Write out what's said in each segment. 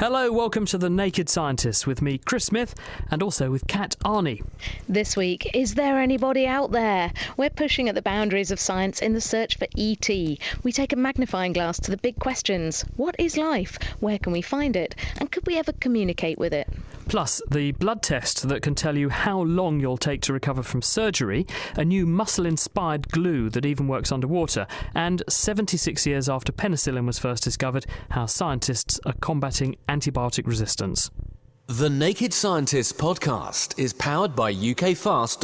Hello, welcome to The Naked Scientists with me, Chris Smith, and also with Kat Arney. This week, is there anybody out there? We're pushing at the boundaries of science in the search for ET. We take a magnifying glass to the big questions. What is life? Where can we find it? And could we ever communicate with it? Plus, the blood test that can tell you how long you'll take to recover from surgery, a new muscle-inspired glue that even works underwater, and 76 years after penicillin was first discovered, how scientists are combating antibiotic resistance. The Naked Scientists podcast is powered by ukfast.co.uk.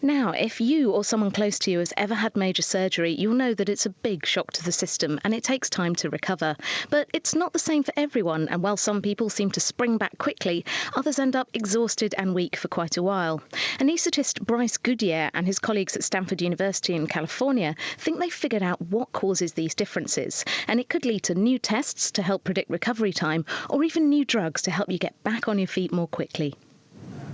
Now, if you or someone close to you has ever had major surgery, you'll know that it's a big shock to the system and it takes time to recover. But it's not the same for everyone, and while some people seem to spring back quickly, others end up exhausted and weak for quite a while. Anaesthetist Bryce Goodyear and his colleagues at Stanford University in California think they've figured out what causes these differences, and it could lead to new tests to help predict recovery time, or even new drugs to help you get back on your feet more quickly.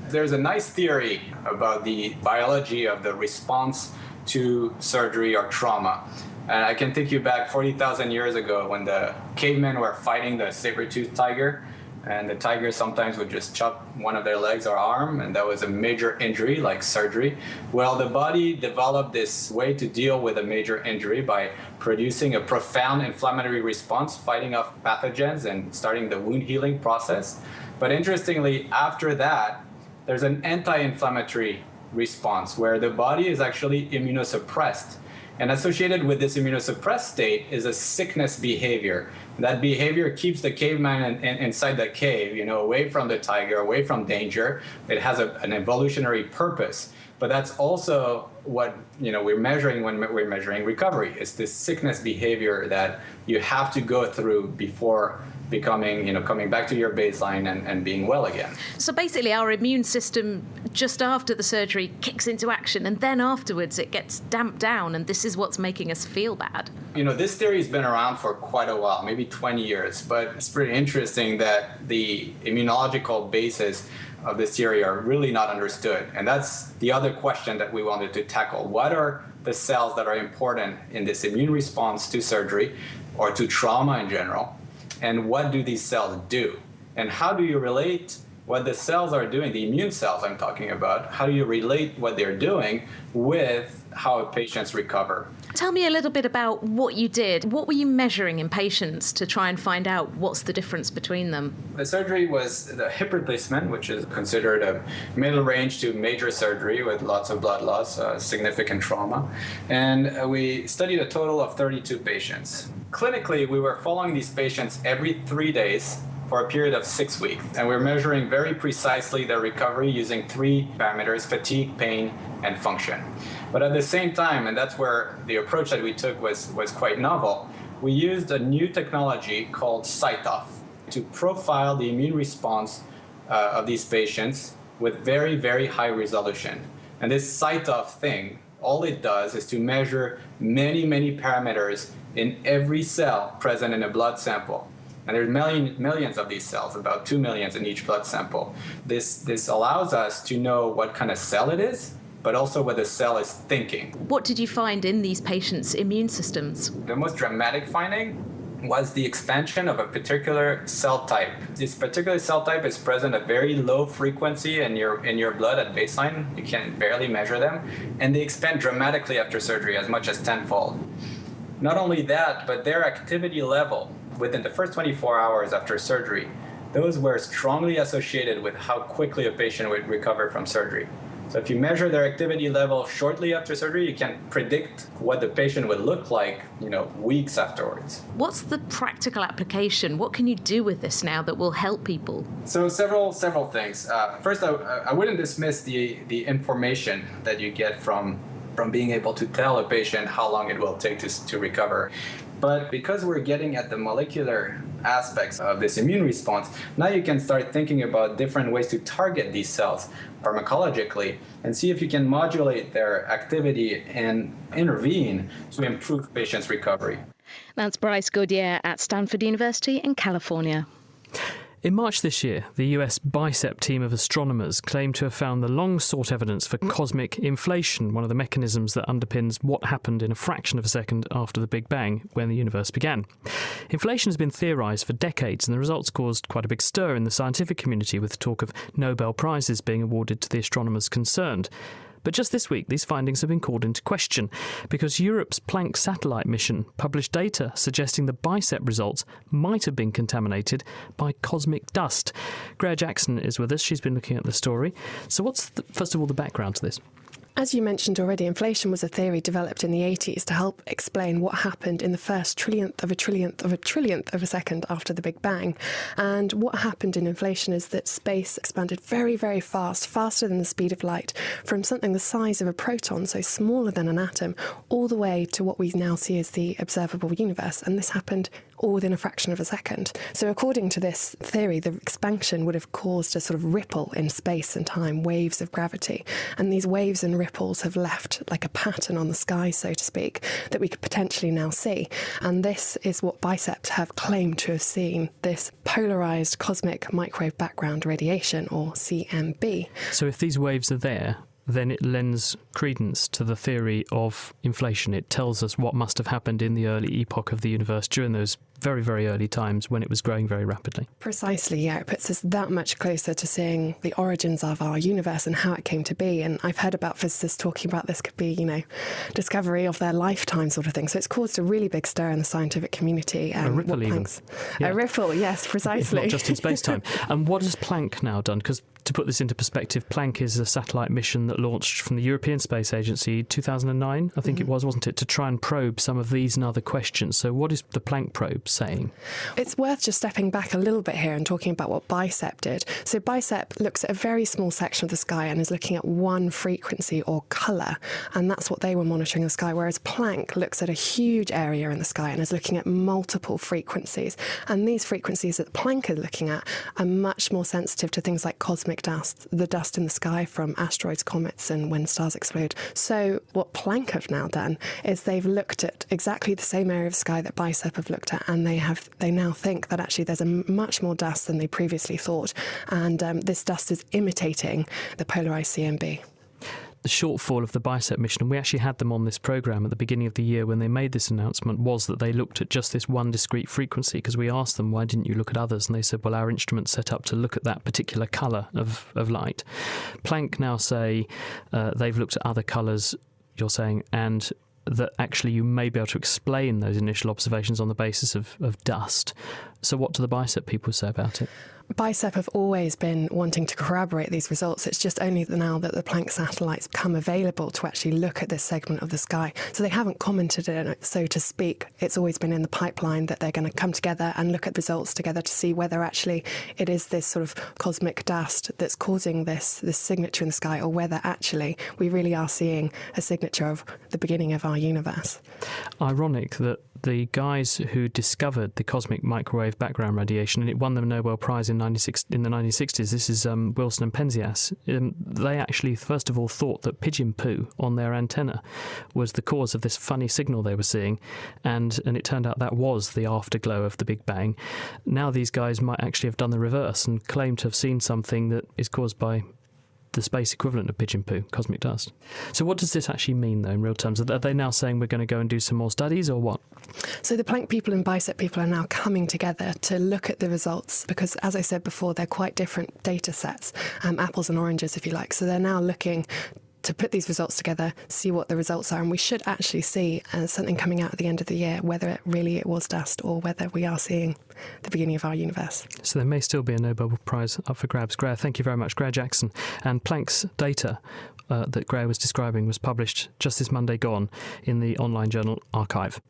There's a nice theory about the biology of the response to surgery or trauma. And I can take you back 40,000 years ago when the cavemen were fighting the saber-toothed tiger, and the tiger sometimes would just chop one of their legs or arm, and that was a major injury like surgery. Well, the body developed this way to deal with a major injury by producing a profound inflammatory response, fighting off pathogens and starting the wound healing process. But interestingly, after that, there's an anti-inflammatory response where the body is actually immunosuppressed. And associated with this immunosuppressed state is a sickness behavior. That behavior keeps the caveman inside the cave, away from the tiger, away from danger. It has an evolutionary purpose. But that's also what we're measuring when we're measuring recovery. It's this sickness behavior that you have to go through before becoming, coming back to your baseline and being well again. So basically our immune system just after the surgery kicks into action, and then afterwards it gets damped down, and this is what's making us feel bad. This theory has been around for quite a while, maybe 20 years, but it's pretty interesting that the immunological basis of this theory are really not understood. And that's the other question that we wanted to tackle. What are the cells that are important in this immune response to surgery or to trauma in general? And what do these cells do? And how do you relate what the cells are doing, the immune cells I'm talking about, how do you relate what they're doing with how patients recover? Tell me a little bit about what you did. What were you measuring in patients to try and find out what's the difference between them? The surgery was the hip replacement, which is considered a middle range to major surgery with lots of blood loss, significant trauma. And we studied a total of 32 patients. Clinically, we were following these patients every 3 days for a period of 6 weeks. And we're measuring very precisely their recovery using 3 parameters: fatigue, pain, and function. But at the same time, and that's where the approach that we took was quite novel, we used a new technology called CyTOF to profile the immune response of these patients with very, very high resolution. And this CyTOF thing, all it does is to measure many, many parameters in every cell present in a blood sample. And there's millions of these cells, about 2 million in each blood sample. This allows us to know what kind of cell it is, but also what the cell is thinking. What did you find in these patients' immune systems? The most dramatic finding was the expansion of a particular cell type. This particular cell type is present at very low frequency in your blood at baseline. You can barely measure them. And they expand dramatically after surgery, as much as tenfold. Not only that, but their activity level within the first 24 hours after surgery, those were strongly associated with how quickly a patient would recover from surgery. So if you measure their activity level shortly after surgery, you can predict what the patient would look like, weeks afterwards. What's the practical application? What can you do with this now that will help people? So several things. First, I wouldn't dismiss the information that you get from being able to tell a patient how long it will take to recover. But because we're getting at the molecular aspects of this immune response, now you can start thinking about different ways to target these cells pharmacologically and see if you can modulate their activity and intervene to improve patients' recovery. That's Bryce Goodyear at Stanford University in California. In March this year, the US BICEP team of astronomers claimed to have found the long-sought evidence for cosmic inflation, one of the mechanisms that underpins what happened in a fraction of a second after the Big Bang when the universe began. Inflation has been theorised for decades, and the results caused quite a big stir in the scientific community, with talk of Nobel Prizes being awarded to the astronomers concerned. But just this week, these findings have been called into question because Europe's Planck satellite mission published data suggesting the BICEP results might have been contaminated by cosmic dust. Greer Jackson is with us. She's been looking at the story. So what's, first of all, the background to this? As you mentioned already, inflation was a theory developed in the 80s to help explain what happened in the first trillionth of a trillionth of a trillionth of a second after the Big Bang. And what happened in inflation is that space expanded very, very fast, faster than the speed of light, from something the size of a proton, so smaller than an atom, all the way to what we now see as the observable universe. And this happened all within a fraction of a second. So according to this theory, the expansion would have caused a sort of ripple in space and time, waves of gravity. And these waves and ripples have left like a pattern on the sky, so to speak, that we could potentially now see. And this is what BICEP have claimed to have seen, this polarised cosmic microwave background radiation, or CMB. So if these waves are there, then it lends credence to the theory of inflation. It tells us what must have happened in the early epoch of the universe during those very, very early times when it was growing very rapidly. Precisely, yeah. It puts us that much closer to seeing the origins of our universe and how it came to be. And I've heard about physicists talking about this could be, discovery of their lifetime sort of thing. So it's caused a really big stir in the scientific community. A ripple even. Yeah. A ripple, yes, precisely. Not just in space-time. And what has Planck now done? Because to put this into perspective, Planck is a satellite mission that launched from the European Space Agency 2009, I think it was, wasn't it, to try and probe some of these and other questions. So what is the Planck probe saying? It's worth just stepping back a little bit here and talking about what BICEP did. So BICEP looks at a very small section of the sky and is looking at one frequency or colour, and that's what they were monitoring in the sky, whereas Planck looks at a huge area in the sky and is looking at multiple frequencies. And these frequencies that Planck is looking at are much more sensitive to things like cosmic dust, the dust in the sky from asteroids, comets, and when stars explode. So what Planck have now done is they've looked at exactly the same area of the sky that BICEP have looked at, and they now think that actually there's a much more dust than they previously thought, and this dust is imitating the polarised CMB. The shortfall of the BICEP mission, and we actually had them on this programme at the beginning of the year when they made this announcement, was that they looked at just this one discrete frequency, because we asked them, why didn't you look at others? And they said, well, our instrument's set up to look at that particular colour of light. Planck now say they've looked at other colours, you're saying, and that actually you may be able to explain those initial observations on the basis of dust. So what do the BICEP people say about it? BICEP have always been wanting to corroborate these results. It's just only now that the Planck satellites become available to actually look at this segment of the sky. So they haven't commented on it, so to speak. It's always been in the pipeline that they're going to come together and look at results together to see whether actually it is this sort of cosmic dust that's causing this signature in the sky, or whether actually we really are seeing a signature of the beginning of our universe. Ironic that the guys who discovered the cosmic microwave background radiation, and it won them a Nobel Prize in the 1960s, this is Wilson and Penzias, they actually first of all thought that pigeon poo on their antenna was the cause of this funny signal they were seeing, and it turned out that was the afterglow of the Big Bang. Now these guys might actually have done the reverse and claim to have seen something that is caused by the space equivalent of pigeon poo, cosmic dust. So what does this actually mean, though, in real terms? Are they now saying we're going to go and do some more studies, or what? So the Planck people and BICEP people are now coming together to look at the results because, as I said before, they're quite different data sets, apples and oranges, if you like. So they're now looking to put these results together, see what the results are, and we should actually see something coming out at the end of the year, whether it was dust or whether we are seeing the beginning of our universe. So there may still be a Nobel Prize up for grabs. Greer, thank you very much. Greer Jackson. And Planck's data that Greer was describing was published just this Monday gone in the online journal Archive.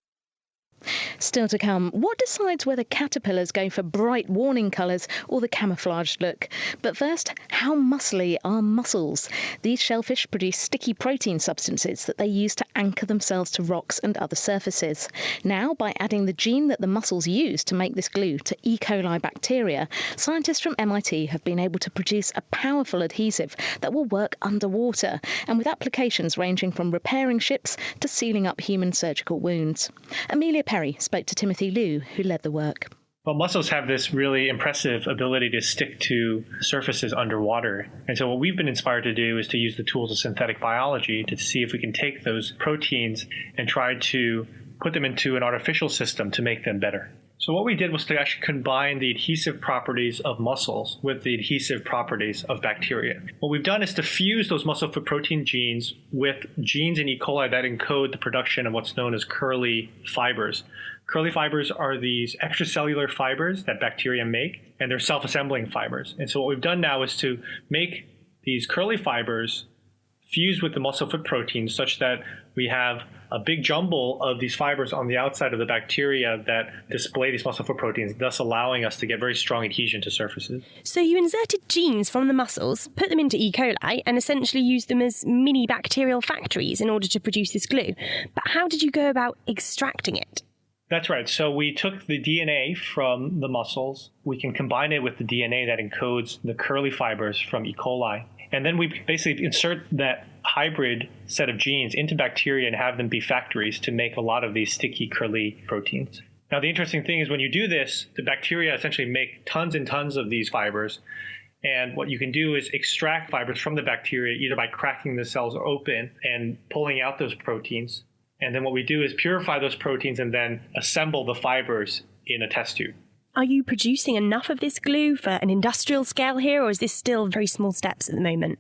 Still to come, what decides whether caterpillars go for bright warning colours or the camouflaged look? But first, how muscly are mussels? These shellfish produce sticky protein substances that they use to anchor themselves to rocks and other surfaces. Now, by adding the gene that the mussels use to make this glue to E. coli bacteria, scientists from MIT have been able to produce a powerful adhesive that will work underwater, and with applications ranging from repairing ships to sealing up human surgical wounds. Amelia Perry spoke to Timothy Liu, who led the work. Well, mussels have this really impressive ability to stick to surfaces underwater. And so what we've been inspired to do is to use the tools of synthetic biology to see if we can take those proteins and try to put them into an artificial system to make them better. So what we did was to actually combine the adhesive properties of mussels with the adhesive properties of bacteria. What we've done is to fuse those muscle foot protein genes with genes in E. coli that encode the production of what's known as curly fibers. Curly fibers are these extracellular fibers that bacteria make, and they're self-assembling fibers. And so what we've done now is to make these curly fibers fuse with the muscle foot proteins such that we have a big jumble of these fibers on the outside of the bacteria that display these muscle foot proteins, thus allowing us to get very strong adhesion to surfaces. So you inserted genes from the mussels, put them into E. coli, and essentially used them as mini bacterial factories in order to produce this glue. But how did you go about extracting it? That's right. So we took the DNA from the mussels. We can combine it with the DNA that encodes the curly fibers from E. coli. And then we basically insert that hybrid set of genes into bacteria and have them be factories to make a lot of these sticky, curly proteins. Now, the interesting thing is when you do this, the bacteria essentially make tons and tons of these fibers. And what you can do is extract fibers from the bacteria either by cracking the cells open and pulling out those proteins. And then what we do is purify those proteins and then assemble the fibers in a test tube. Are you producing enough of this glue for an industrial scale here, or is this still very small steps at the moment?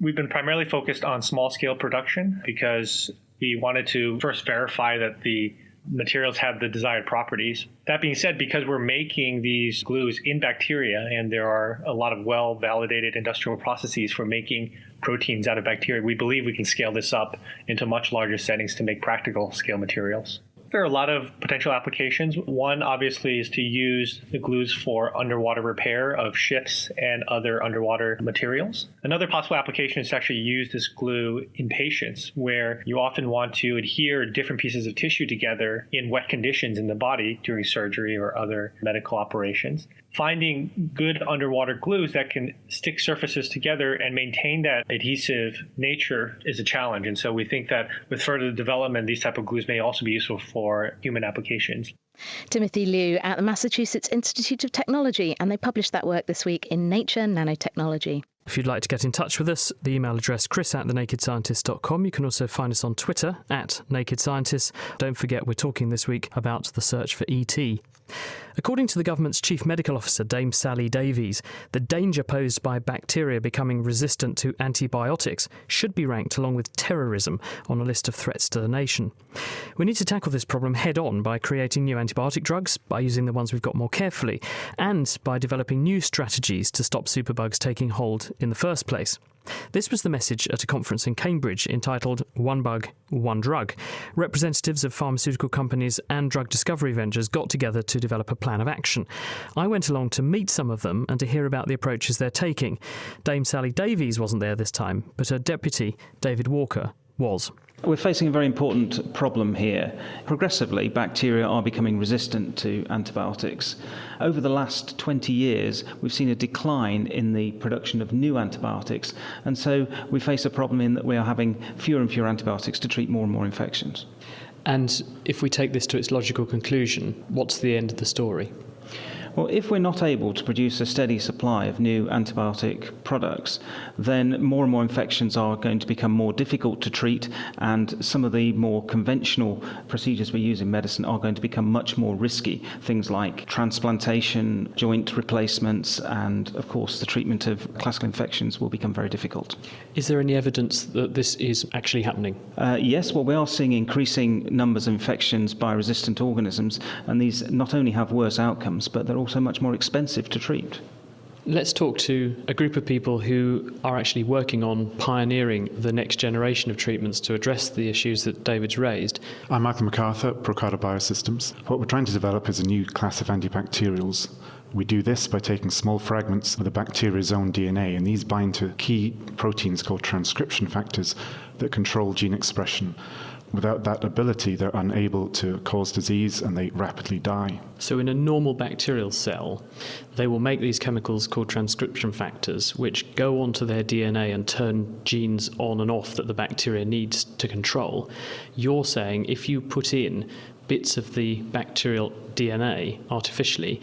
We've been primarily focused on small-scale production because we wanted to first verify that the materials have the desired properties. That being said, because we're making these glues in bacteria and there are a lot of well-validated industrial processes for making proteins out of bacteria, we believe we can scale this up into much larger settings to make practical scale materials. There are a lot of potential applications. One, obviously, is to use the glues for underwater repair of ships and other underwater materials. Another possible application is to actually use this glue in patients, where you often want to adhere different pieces of tissue together in wet conditions in the body during surgery or other medical operations. Finding good underwater glues that can stick surfaces together and maintain that adhesive nature is a challenge. And so we think that with further development, these type of glues may also be useful for human applications. Timothy Liu at the Massachusetts Institute of Technology, and they published that work this week in Nature Nanotechnology. If you'd like to get in touch with us, the email address chris@thenakedscientist.com. You can also find us on Twitter @NakedScientists. Don't forget, we're talking this week about the search for ET. According to the government's chief medical officer, Dame Sally Davies, the danger posed by bacteria becoming resistant to antibiotics should be ranked along with terrorism on a list of threats to the nation. We need to tackle this problem head-on by creating new antibiotic drugs, by using the ones we've got more carefully, and by developing new strategies to stop superbugs taking hold in the first place. This was the message at a conference in Cambridge entitled One Bug, One Drug. Representatives of pharmaceutical companies and drug discovery ventures got together to develop a plan of action. I went along to meet some of them and to hear about the approaches they're taking. Dame Sally Davies wasn't there this time, but her deputy, David Walker, was. We're facing a very important problem here. Progressively, bacteria are becoming resistant to antibiotics. Over the last 20 years, we've seen a decline in the production of new antibiotics, and so we face a problem in that we are having fewer and fewer antibiotics to treat more and more infections. And if we take this to its logical conclusion, what's the end of the story? Well, if we're not able to produce a steady supply of new antibiotic products, then more and more infections are going to become more difficult to treat, and some of the more conventional procedures we use in medicine are going to become much more risky. Things like transplantation, joint replacements, and of course the treatment of classical infections will become very difficult. Is there any evidence that this is actually happening? Yes, well, we are seeing increasing numbers of infections by resistant organisms, and these not only have worse outcomes, but they're also much more expensive to treat. Let's talk to a group of people who are actually working on pioneering the next generation of treatments to address the issues that David's raised. I'm Michael MacArthur, Procada Biosystems. What we're trying to develop is a new class of antibacterials. We do this by taking small fragments of the bacteria's own DNA, and these bind to key proteins called transcription factors that control gene expression. Without that ability, they're unable to cause disease and they rapidly die. So in a normal bacterial cell, they will make these chemicals called transcription factors, which go onto their DNA and turn genes on and off that the bacteria needs to control. You're saying if you put in bits of the bacterial DNA artificially,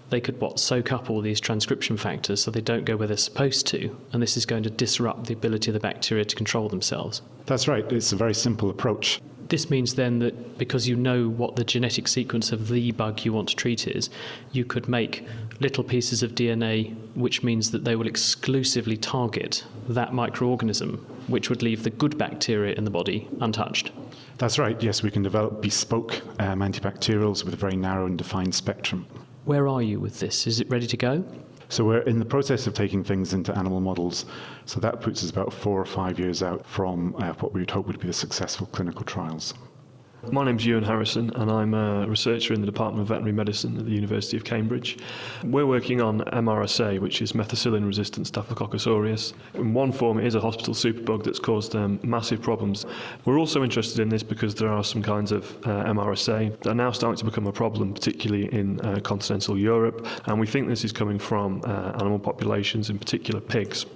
they could soak up all these transcription factors so they don't go where they're supposed to, and this is going to disrupt the ability of the bacteria to control themselves. That's right. It's a very simple approach. This means then that because you know what the genetic sequence of the bug you want to treat is, you could make little pieces of DNA, which means that they will exclusively target that microorganism, which would leave the good bacteria in the body untouched. That's right. Yes, we can develop bespoke antibacterials with a very narrow and defined spectrum. Where are you with this? Is it ready to go? So we're in the process of taking things into animal models. So that puts us about 4 or 5 years out from what we would hope would be the successful clinical trials. My name's Ewan Harrison and I'm a researcher in the Department of Veterinary Medicine at the University of Cambridge. We're working on MRSA, which is methicillin-resistant Staphylococcus aureus. In one form, it is a hospital superbug that's caused massive problems. We're also interested in this because there are some kinds of MRSA that are now starting to become a problem, particularly in continental Europe, and we think this is coming from animal populations, in particular pigs.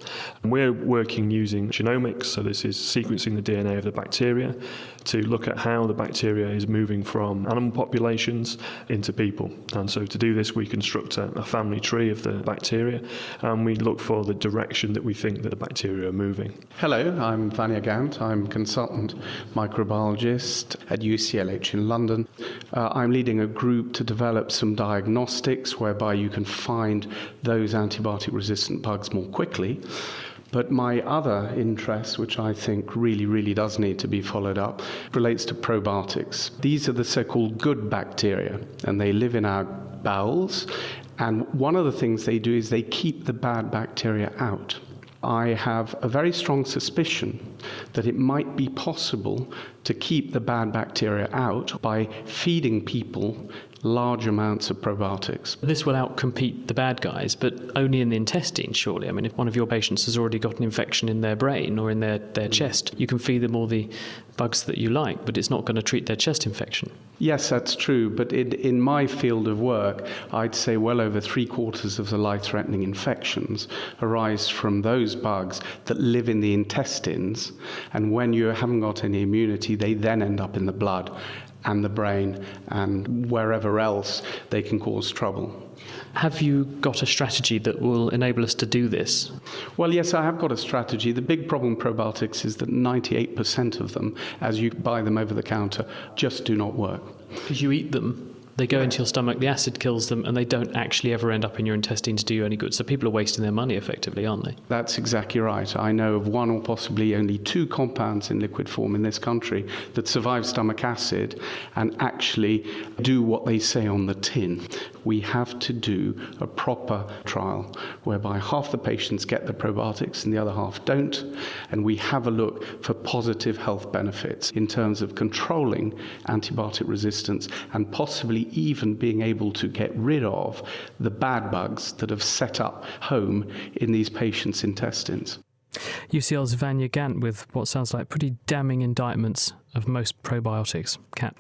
And we're working using genomics, so this is sequencing the DNA of the bacteria, to look at how the bacteria is moving from animal populations into people. And so to do this, we construct a family tree of the bacteria, and we look for the direction that we think that the bacteria are moving. Hello, I'm Vanya Gant. I'm consultant microbiologist at UCLH in London. I'm leading a group to develop some diagnostics whereby you can find those antibiotic-resistant bugs more quickly. But my other interest, which I think really does need to be followed up, relates to probiotics. These are the so-called good bacteria, and they live in our bowels. And one of the things they do is they keep the bad bacteria out. I have a very strong suspicion that it might be possible to keep the bad bacteria out by feeding people large amounts of probiotics. This will outcompete the bad guys, but only in the intestine, surely. I mean, if one of your patients has already got an infection in their brain or in their chest, you can feed them all the bugs that you like, but it's not going to treat their chest infection. Yes, that's true, but in my field of work, I'd say well over 3/4 of the life-threatening infections arise from those bugs that live in the intestines, and when you haven't got any immunity, they then end up in the blood and the brain and wherever else they can cause trouble. Have you got a strategy that will enable us to do this? Well, yes, I have got a strategy. The big problem with probiotics is that 98% of them, as you buy them over the counter, just do not work. Because you eat them, they go into your stomach, the acid kills them, and they don't actually ever end up in your intestines to do you any good. So people are wasting their money effectively, aren't they? That's exactly right. I know of one or possibly only 2 compounds in liquid form in this country that survive stomach acid and actually do what they say on the tin. We have to do a proper trial whereby half the patients get the probiotics and the other half don't, and we have a look for positive health benefits in terms of controlling antibiotic resistance and possibly even being able to get rid of the bad bugs that have set up home in these patients' intestines. UCL's Vanya Gant with what sounds like pretty damning indictments of most probiotics. Kat.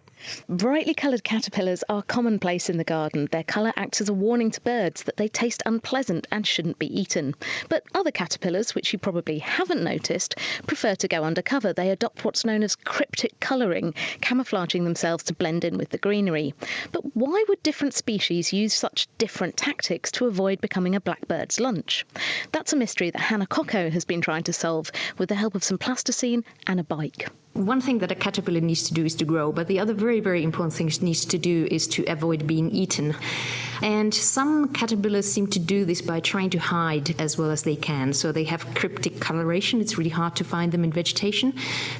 Brightly coloured caterpillars are commonplace in the garden. Their colour acts as a warning to birds that they taste unpleasant and shouldn't be eaten. But other caterpillars, which you probably haven't noticed, prefer to go undercover. They adopt what's known as cryptic colouring, camouflaging themselves to blend in with the greenery. But why would different species use such different tactics to avoid becoming a blackbird's lunch? That's a mystery that Hannah Coco has been trying to solve with the help of some plasticine and a bike. One thing that a caterpillar needs to do is to grow, but the other very important thing it needs to do is to avoid being eaten. And some caterpillars seem to do this by trying to hide as well as they can. So they have cryptic coloration. It's really hard to find them in vegetation.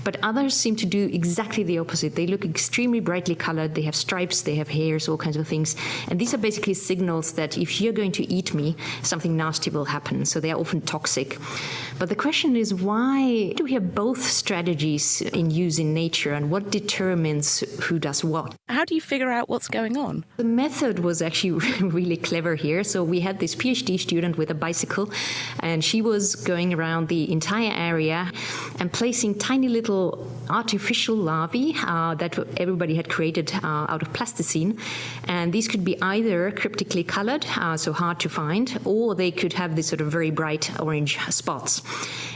But others seem to do exactly the opposite. They look extremely brightly colored. They have stripes, they have hairs, all kinds of things. And these are basically signals that if you're going to eat me, something nasty will happen. So they are often toxic. But the question is, why do we have both strategies in use in nature, and what determines who does what? How do you figure out what's going on? The method was actually really clever here. So we had this PhD student with a bicycle, and she was going around the entire area and placing tiny little artificial larvae that everybody had created out of plasticine. And these could be either cryptically colored, so hard to find, or they could have this sort of very bright orange spots.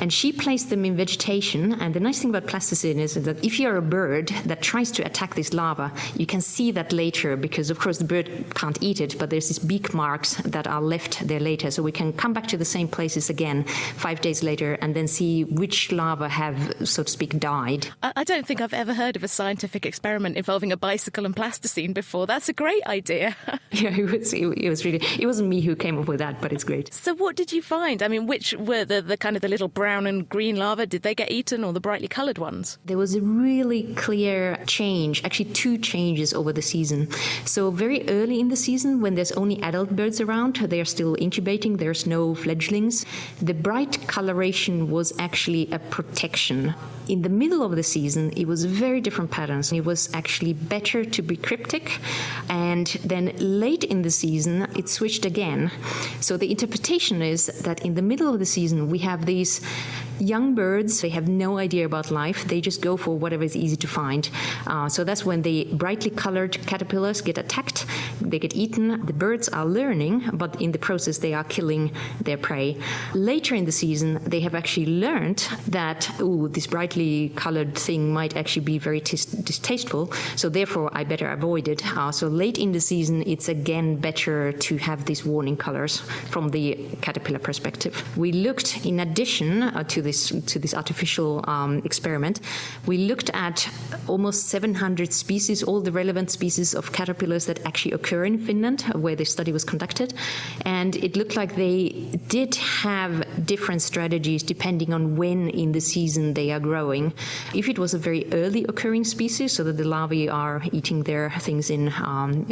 And she placed them in vegetation. And the nice thing about plasticine is that if you're a bird that tries to attack this larva, you can see that later, because of course the bird can't eat it, but there's these beak marks that are left there later. So we can come back to the same places again 5 days later and then see which larvae have, so to speak, died. I don't think I've ever heard of a scientific experiment involving a bicycle and plasticine before. That's a great idea. Yeah, it wasn't me who came up with that, but it's great. So what did you find? I mean, which were the kind of the little brown and green larvae? Did they get eaten, or the brightly coloured ones? There was a really clear change, actually 2 changes over the season. So very early in the season, when there's only adult birds around, they are still incubating, there's no fledglings, the bright coloration was actually a protection. In the middle of the season, it was very different patterns. It was actually better to be cryptic, and then late in the season, it switched again. So the interpretation is that in the middle of the season, we have these young birds. They have no idea about life. They just go for whatever is easy to find. So that's when the brightly colored caterpillars get attacked. They get eaten. The birds are learning, but in the process, they are killing their prey. Later in the season, they have actually learned that, this brightly colored thing might actually be very distasteful. So therefore, I better avoid it. So late in the season, it's again better to have these warning colors from the caterpillar perspective. We looked, in addition to this artificial experiment, we looked at almost 700 species, all the relevant species of caterpillars that actually occur in Finland, where the study was conducted. And it looked like they did have different strategies depending on when in the season they are growing. If it was a very early occurring species, so that the larvae are eating their things in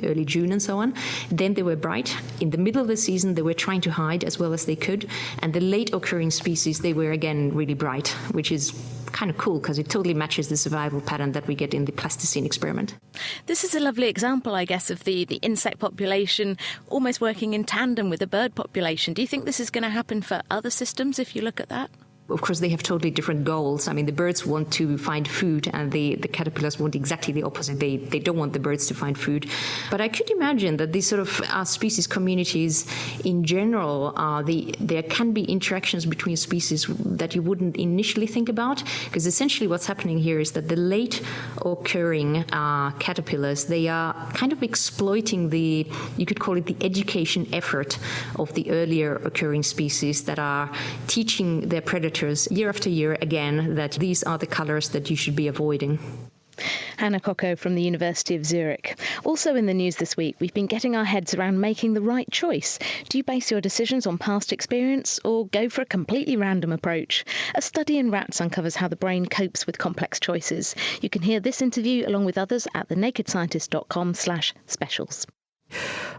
early June and so on, then they were bright. In the middle of the season, they were trying to hide as well as they could. And the late occurring species, they were again really bright, which is kind of cool because it totally matches the survival pattern that we get in the plasticine experiment. This is a lovely example, I guess, of the insect population almost working in tandem with the bird population. Do you think this is going to happen for other systems if you look at that? Of course, they have totally different goals. I mean, the birds want to find food, and the caterpillars want exactly the opposite. They don't want the birds to find food. But I could imagine that these sort of species communities in general, there can be interactions between species that you wouldn't initially think about, because essentially what's happening here is that the late occurring caterpillars, they are kind of exploiting you could call it the education effort of the earlier occurring species that are teaching their predators year after year again that these are the colours that you should be avoiding. Hannah Coco from the University of Zurich. Also in the news this week, we've been getting our heads around making the right choice. Do you base your decisions on past experience or go for a completely random approach? A study in rats uncovers how the brain copes with complex choices. You can hear this interview along with others at thenakedscientist.com/specials.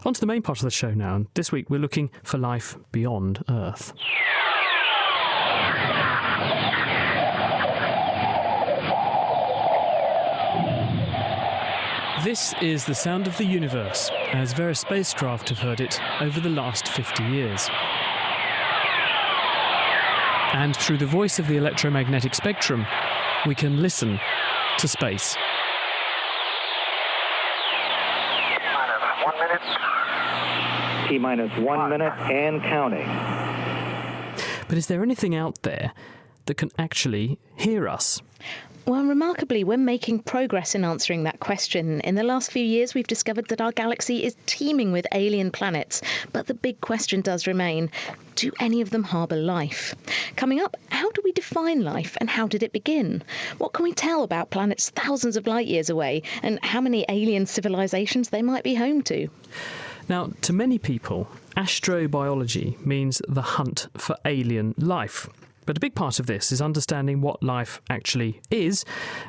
On to the main part of the show now. And this week we're looking for life beyond Earth. This is the sound of the universe, as various spacecraft have heard it over the last 50 years. And through the voice of the electromagnetic spectrum, we can listen to space. T-minus 1 minute and counting. But is there anything out there that can actually hear us? Well, remarkably, we're making progress in answering that question. In the last few years, we've discovered that our galaxy is teeming with alien planets. But the big question does remain, do any of them harbour life? Coming up, how do we define life and how did it begin? What can we tell about planets thousands of light years away and how many alien civilizations they might be home to? Now, to many people, astrobiology means the hunt for alien life. But a big part of this is understanding what life actually is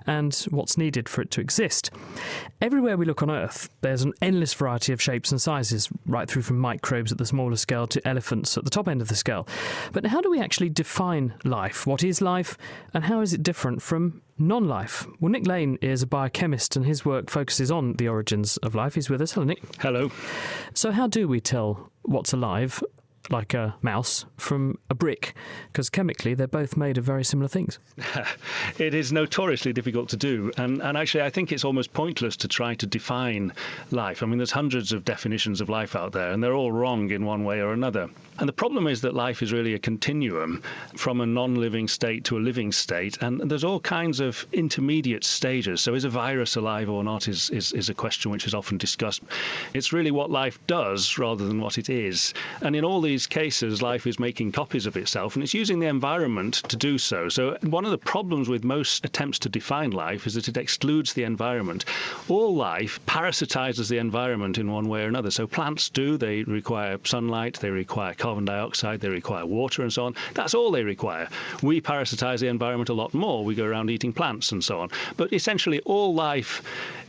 and what's needed for it to exist. Everywhere we look on Earth, there's an endless variety of shapes and sizes, right through from microbes at the smaller scale to elephants at the top end of the scale. But how do we actually define life? What is life, and how is it different from non-life? Well, Nick Lane is a biochemist, and his work focuses on the origins of life. He's with us. Hello, Nick. Hello. So how do we tell what's alive, like a mouse, from a brick? Because chemically they're both made of very similar things. It is notoriously difficult to do, and actually I think it's almost pointless to try to define life. I mean, there's hundreds of definitions of life out there, and they're all wrong in one way or another. And the problem is that life is really a continuum from a non-living state to a living state, and there's all kinds of intermediate stages. So is a virus alive or not is a question which is often discussed. It's really what life does rather than what it is. And in all these cases, life is making copies of itself, and it's using the environment to do so. So one of the problems with most attempts to define life is that it excludes the environment. All life parasitizes the environment in one way or another. So plants do. They require sunlight, they require carbon dioxide, they require water and so on. That's all they require. We parasitize the environment a lot more. We go around eating plants and so on. But essentially all life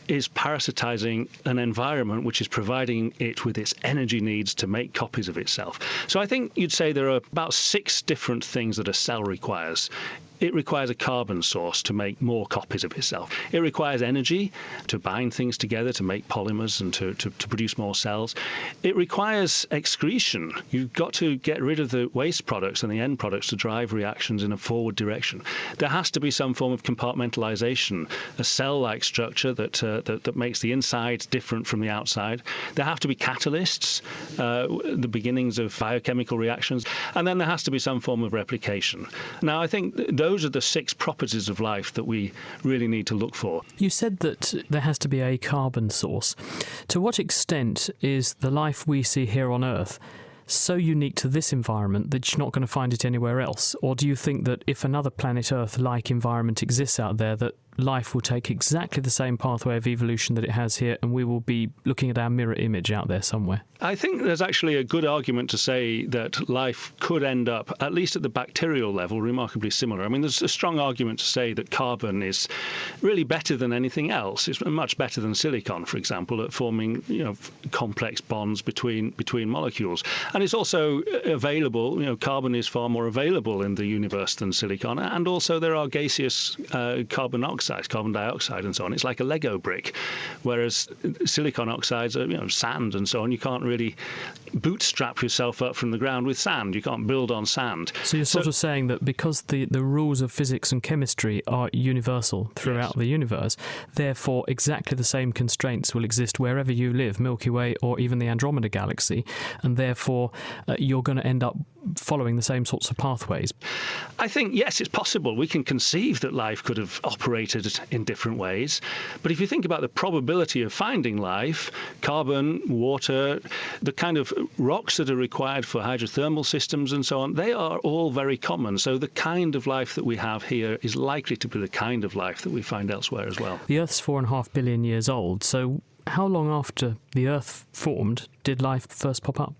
is parasitizing an environment which is providing it with its energy needs to make copies of itself. So I think you'd say there are about 6 different things that a cell requires. It requires a carbon source to make more copies of itself. It requires energy to bind things together, to make polymers and to produce more cells. It requires excretion. You've got to get rid of the waste products and the end products to drive reactions in a forward direction. There has to be some form of compartmentalization, a cell-like structure that makes the inside different from the outside. There have to be catalysts, the beginnings of biochemical reactions, and then there has to be some form of replication. Now, I think those are the 6 properties of life that we really need to look for. You said that there has to be a carbon source. To what extent is the life we see here on Earth so unique to this environment that you're not going to find it anywhere else? Or do you think that if another planet Earth-like environment exists out there, that life will take exactly the same pathway of evolution that it has here, and we will be looking at our mirror image out there somewhere? I think there's actually a good argument to say that life could end up, at least at the bacterial level, remarkably similar. I mean, there's a strong argument to say that carbon is really better than anything else. It's much better than silicon, for example, at forming complex bonds between molecules. And it's also available, carbon is far more available in the universe than silicon. And also there are gaseous carbon oxides, carbon dioxide and so on. It's like a Lego brick, whereas silicon oxides are sand and so on. You can't really bootstrap yourself up from the ground with sand. You can't build on sand. So you're sort of saying that because the rules of physics and chemistry are universal throughout the universe, therefore exactly the same constraints will exist wherever you live, Milky Way or even the Andromeda Galaxy, and therefore you're going to end up following the same sorts of pathways? I think, yes, it's possible. We can conceive that life could have operated in different ways. But if you think about the probability of finding life, carbon, water, the kind of rocks that are required for hydrothermal systems and so on, they are all very common. So the kind of life that we have here is likely to be the kind of life that we find elsewhere as well. The Earth's 4.5 billion years old. So how long after the Earth formed did life first pop up?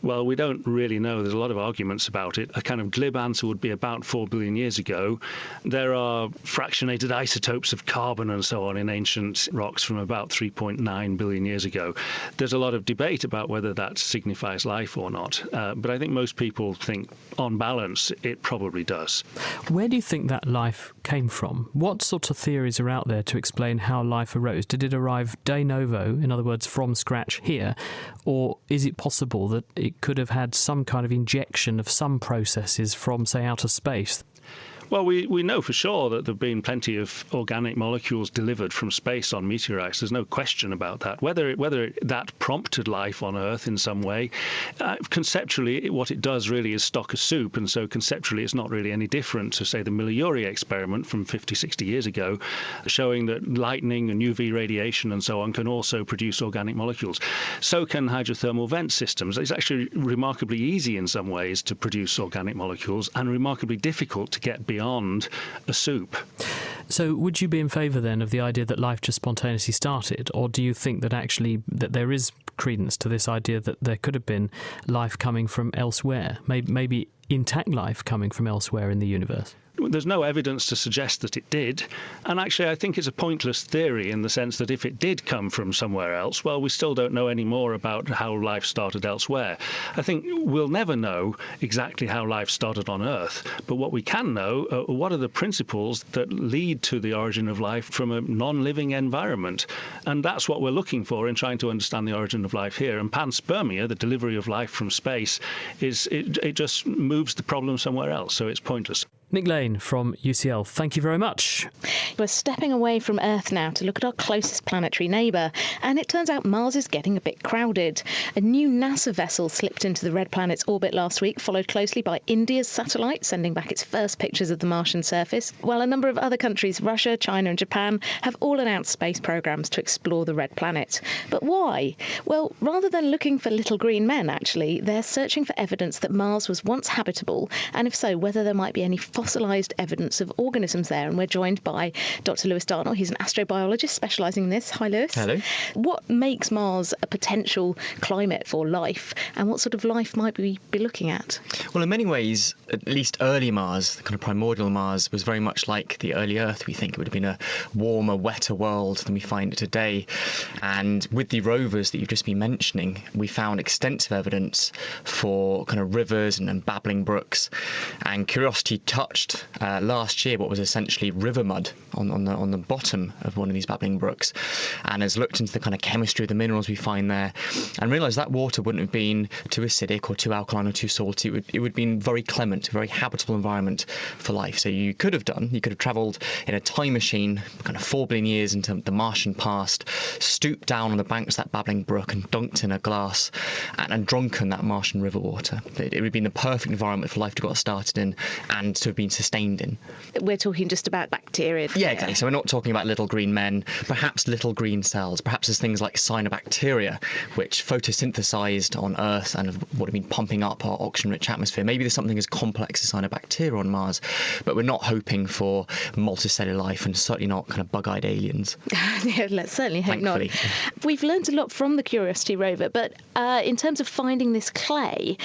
Well, we don't really know. There's a lot of arguments about it. A kind of glib answer would be about 4 billion years ago. There are fractionated isotopes of carbon and so on in ancient rocks from about 3.9 billion years ago. There's a lot of debate about whether that signifies life or not. But I think most people think, on balance, it probably does. Where do you think that life came from? What sorts of theories are out there to explain how life arose? Did it arrive de novo, in other words, from scratch here? Or is it possible that it could have had some kind of injection of some processes from, say, outer space? Well, we know for sure that there have been plenty of organic molecules delivered from space on meteorites. There's no question about that. Whether that prompted life on Earth in some way, conceptually, what it does really is stock a soup, and so conceptually it's not really any different to, say, the Miller-Urey experiment from 50, 60 years ago, showing that lightning and UV radiation and so on can also produce organic molecules. So can hydrothermal vent systems. It's actually remarkably easy in some ways to produce organic molecules and remarkably difficult to get beyond a soup. So would you be in favour then of the idea that life just spontaneously started, or do you think that actually that there is credence to this idea that there could have been life coming from elsewhere, maybe intact life coming from elsewhere in the universe? There's no evidence to suggest that it did. And actually, I think it's a pointless theory in the sense that if it did come from somewhere else, well, we still don't know any more about how life started elsewhere. I think we'll never know exactly how life started on Earth. But what we can know are what are the principles that lead to the origin of life from a non-living environment. And that's what we're looking for in trying to understand the origin of life here. And panspermia, the delivery of life from space, it just moves the problem somewhere else. So it's pointless. Nick Lane from UCL, thank you very much. We're stepping away from Earth now to look at our closest planetary neighbour, and it turns out Mars is getting a bit crowded. A new NASA vessel slipped into the red planet's orbit last week, followed closely by India's satellite, sending back its first pictures of the Martian surface, while a number of other countries, Russia, China and Japan, have all announced space programmes to explore the red planet. But why? Well, rather than looking for little green men, actually, they're searching for evidence that Mars was once habitable, and if so, whether there might be any fossilised evidence of organisms there. And we're joined by Dr. Lewis Dartnell. He's an astrobiologist specialising in this. Hi, Lewis. Hello. What makes Mars a potential climate for life, and what sort of life might we be looking at? Well, in many ways, at least early Mars, the kind of primordial Mars, was very much like the early Earth. We think it would have been a warmer, wetter world than we find it today. And with the rovers that you've just been mentioning, we found extensive evidence for kind of rivers and babbling brooks. And Curiosity touched last year what was essentially river mud on the bottom of one of these babbling brooks, and has looked into the kind of chemistry of the minerals we find there, and realised that water wouldn't have been too acidic or too alkaline or too salty. It would have been very clement, a very habitable environment for life. So you could have travelled in a time machine, kind of 4 billion years into the Martian past, stooped down on the banks of that babbling brook and dunked in a glass and drunken that Martian river water. It would have been the perfect environment for life to got started in and to have been sustained in. We're talking just about bacteria. Yeah, exactly. So we're not talking about little green men, perhaps little green cells. Perhaps there's things like cyanobacteria, which photosynthesized on Earth and would have been pumping up our oxygen-rich atmosphere. Maybe there's something as complex as cyanobacteria on Mars, but we're not hoping for multicellular life, and certainly not kind of bug-eyed aliens. Yeah, let's certainly hope Thankfully. not. We've learned a lot from the Curiosity rover, but in terms of finding this clay,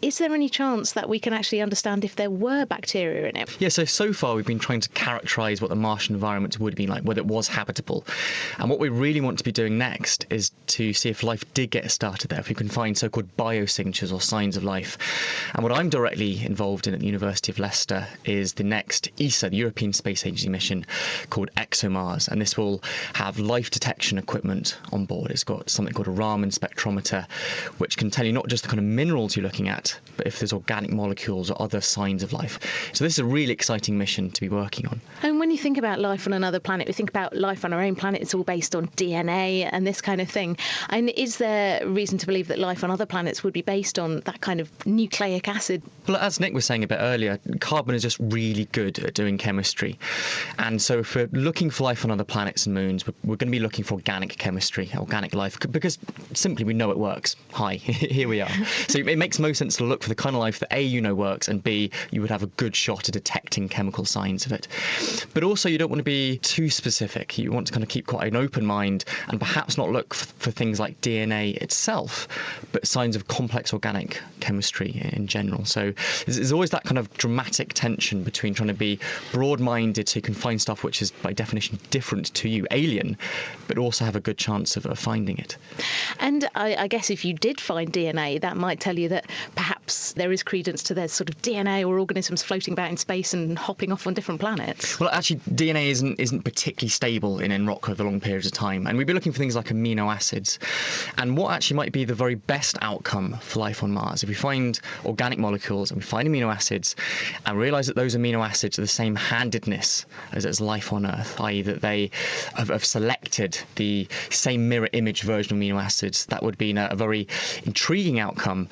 is there any chance that we can actually understand if there were bacteria in it? Yeah, so far we've been trying to characterise what the Martian environment would have been like, whether it was habitable. And what we really want to be doing next is to see if life did get started there, if we can find so-called biosignatures or signs of life. And what I'm directly involved in at the University of Leicester is the next ESA, the European Space Agency mission, called ExoMars. And this will have life detection equipment on board. It's got something called a Raman spectrometer, which can tell you not just the kind of minerals you're looking at, but if there's organic molecules or other signs of life. So this is a really exciting mission to be working on. And when you think about life on another planet, we think about life on our own planet, it's all based on DNA and this kind of thing. And is there reason to believe that life on other planets would be based on that kind of nucleic acid? Well, as Nick was saying a bit earlier, carbon is just really good at doing chemistry. And so if we're looking for life on other planets and moons, we're going to be looking for organic chemistry, organic life, because simply we know it works. Hi, here we are. So it makes most sense to look for the kind of life that A, you know works, and B, you would have a good shot at detecting chemical signs of it. But also you don't want to be too specific. You want to kind of keep quite an open mind and perhaps not look for things like DNA itself, but signs of complex organic chemistry in general. So there's always that kind of dramatic tension between trying to be broad-minded so you can find stuff which is by definition different to you, alien, but also have a good chance of finding it. And I guess if you did find DNA, that might tell you that perhaps there is credence to their sort of DNA or organisms floating about in space and hopping off on different planets. Well, actually, DNA isn't particularly stable in rock over long periods of time, and we'd be looking for things like amino acids. And what actually might be the very best outcome for life on Mars, if we find organic molecules and we find amino acids and realise that those amino acids are the same handedness as life on Earth, i.e. that they have selected the same mirror image version of amino acids, that would be a very intriguing outcome,